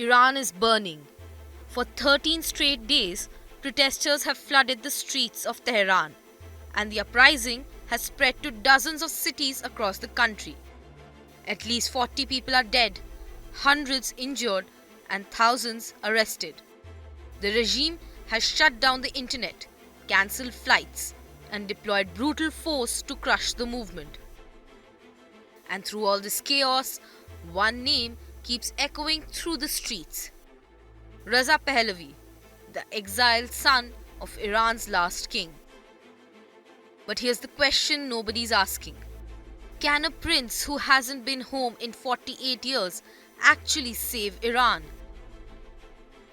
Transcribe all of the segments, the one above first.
Iran is burning. For 13 straight days, protesters have flooded the streets of Tehran, and the uprising has spread to dozens of cities across the country. At least 40 people are dead, hundreds injured, and thousands arrested. The regime has shut down the internet, cancelled flights, and deployed brutal force to crush the movement. And through all this chaos, one name keeps echoing through the streets: Reza Pahlavi, the exiled son of Iran's last king. But here's the question nobody's asking: can a prince who hasn't been home in 48 years actually save Iran?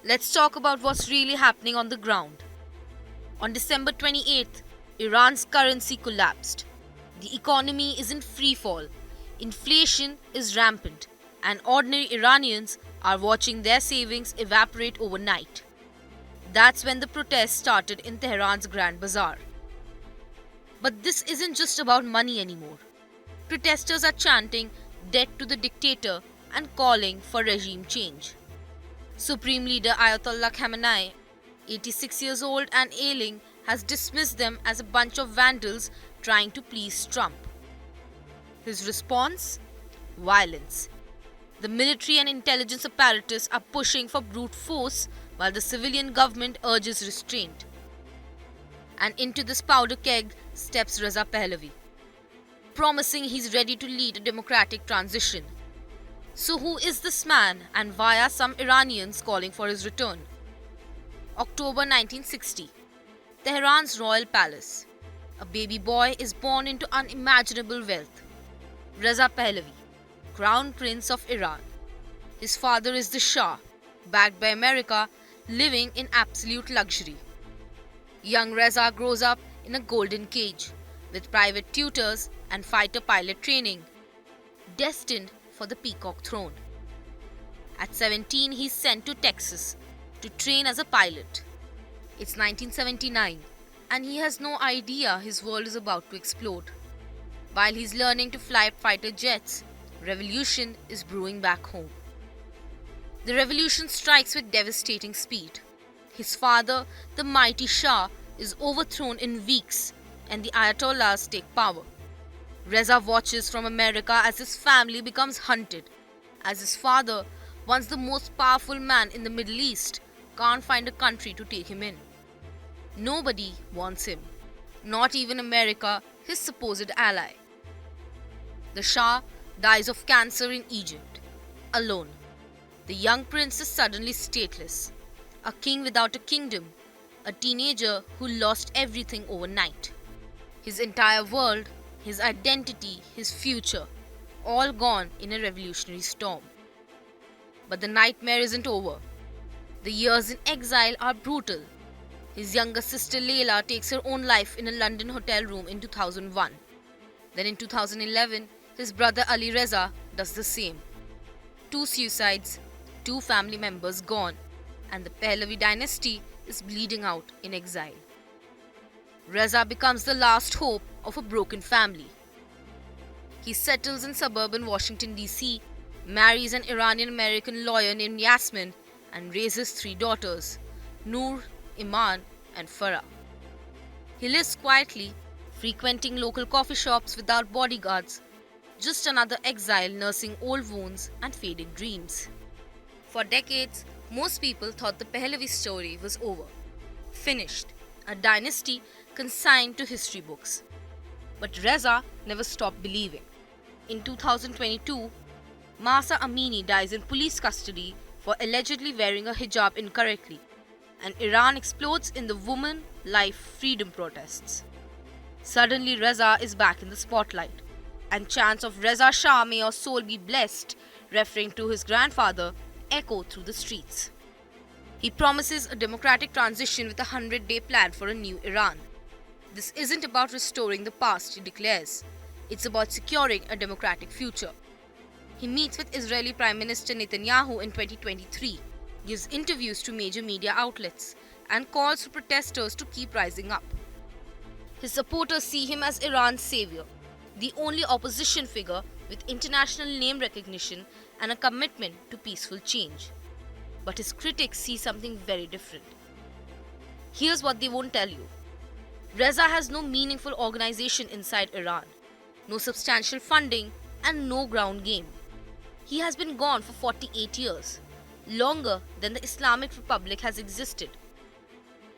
Let's talk about what's really happening on the ground. On December 28th, Iran's currency collapsed. The economy is in free fall, inflation is rampant, and ordinary Iranians are watching their savings evaporate overnight. That's when the protests started in Tehran's Grand Bazaar. But this isn't just about money anymore. Protesters are chanting "death to the dictator" and calling for regime change. Supreme leader Ayatollah Khamenei, 86 years old and ailing, has dismissed them as a bunch of vandals trying to please Trump. His response? Violence. The military and intelligence apparatus are pushing for brute force while the civilian government urges restraint. And into this powder keg steps Reza Pahlavi, promising he's ready to lead a democratic transition. So who is this man, and why are some Iranians calling for his return? October 1960. Tehran's royal palace. A baby boy is born into unimaginable wealth. Reza Pahlavi, Crown Prince of Iran. His father is the Shah, backed by America, living in absolute luxury. Young Reza grows up in a golden cage, with private tutors and fighter pilot training, destined for the peacock throne. At 17, he's sent to Texas to train as a pilot. It's 1979, and he has no idea his world is about to explode. While he's learning to fly fighter jets, revolution is brewing back home. The revolution strikes with devastating speed. His father, the mighty Shah, is overthrown in weeks, and the Ayatollahs take power. Reza watches from America as his family becomes hunted, as his father, once the most powerful man in the Middle East, can't find a country to take him in. Nobody wants him, not even America, his supposed ally. The Shah dies of cancer in Egypt, alone. The young prince is suddenly stateless, a king without a kingdom, a teenager who lost everything overnight. His entire world, his identity, his future, all gone in a revolutionary storm. But the nightmare isn't over. The years in exile are brutal. His younger sister Layla takes her own life in a London hotel room in 2001. Then in 2011, his brother Ali Reza does the same. 2 suicides, 2 family members gone, and the Pahlavi dynasty is bleeding out in exile. Reza becomes the last hope of a broken family. He settles in suburban Washington, D.C., marries an Iranian-American lawyer named Yasmin, and raises 3 daughters, Noor, Iman, and Farah. He lives quietly, frequenting local coffee shops without bodyguards, just another exile nursing old wounds and faded dreams. For decades, most people thought the Pahlavi story was over, finished, a dynasty consigned to history books. But Reza never stopped believing. In 2022, Mahsa Amini dies in police custody for allegedly wearing a hijab incorrectly, and Iran explodes in the woman, life, freedom protests. Suddenly Reza is back in the spotlight, and chants of "Reza Shah, may your soul be blessed," referring to his grandfather, echo through the streets. He promises a democratic transition with a 100-day plan for a new Iran. This isn't about restoring the past, he declares. It's about securing a democratic future. He meets with Israeli Prime Minister Netanyahu in 2023, gives interviews to major media outlets, and calls for protesters to keep rising up. His supporters see him as Iran's savior, the only opposition figure with international name recognition and a commitment to peaceful change. But his critics see something very different. Here's what they won't tell you. Reza has no meaningful organization inside Iran, no substantial funding, and no ground game. He has been gone for 48 years, longer than the Islamic Republic has existed.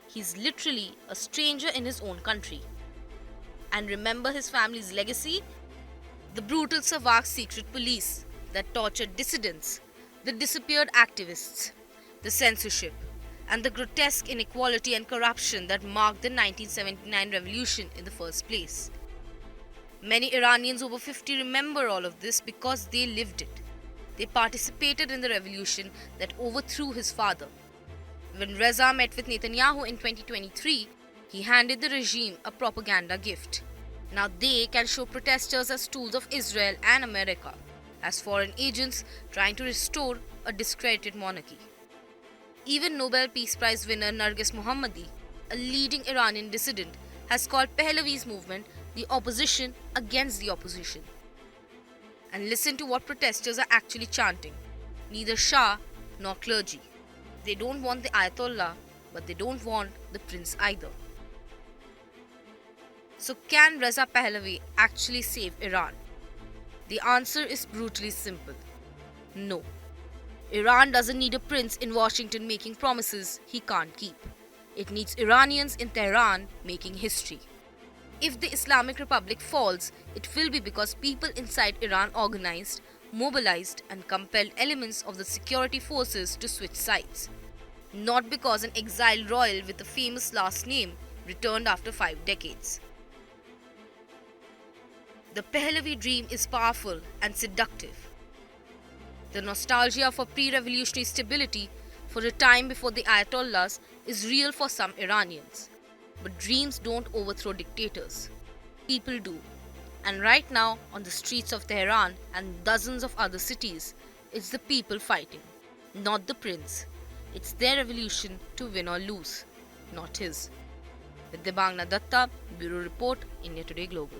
He's literally a stranger in his own country. And remember his family's legacy? The brutal Savak secret police that tortured dissidents, the disappeared activists, the censorship, and the grotesque inequality and corruption that marked the 1979 revolution in the first place. Many Iranians over 50 remember all of this because they lived it. They participated in the revolution that overthrew his father. When Reza met with Netanyahu in 2023, he handed the regime a propaganda gift. Now they can show protesters as tools of Israel and America, as foreign agents trying to restore a discredited monarchy. Even Nobel Peace Prize winner Narges Mohammadi, a leading Iranian dissident, has called Pahlavi's movement the opposition against the opposition. And listen to what protesters are actually chanting. Neither Shah nor clergy. They don't want the Ayatollah, but they don't want the prince either. So can Reza Pahlavi actually save Iran? The answer is brutally simple. No. Iran doesn't need a prince in Washington making promises he can't keep. It needs Iranians in Tehran making history. If the Islamic Republic falls, it will be because people inside Iran organized, mobilized, and compelled elements of the security forces to switch sides. Not because an exiled royal with a famous last name returned after 5 decades. The Pahlavi dream is powerful and seductive. The nostalgia for pre-revolutionary stability, for a time before the Ayatollahs, is real for some Iranians. But dreams don't overthrow dictators. People do. And right now, on the streets of Tehran and dozens of other cities, it's the people fighting, not the prince. It's their revolution to win or lose, not his. With Debangna Datta, Bureau Report, India Today Global.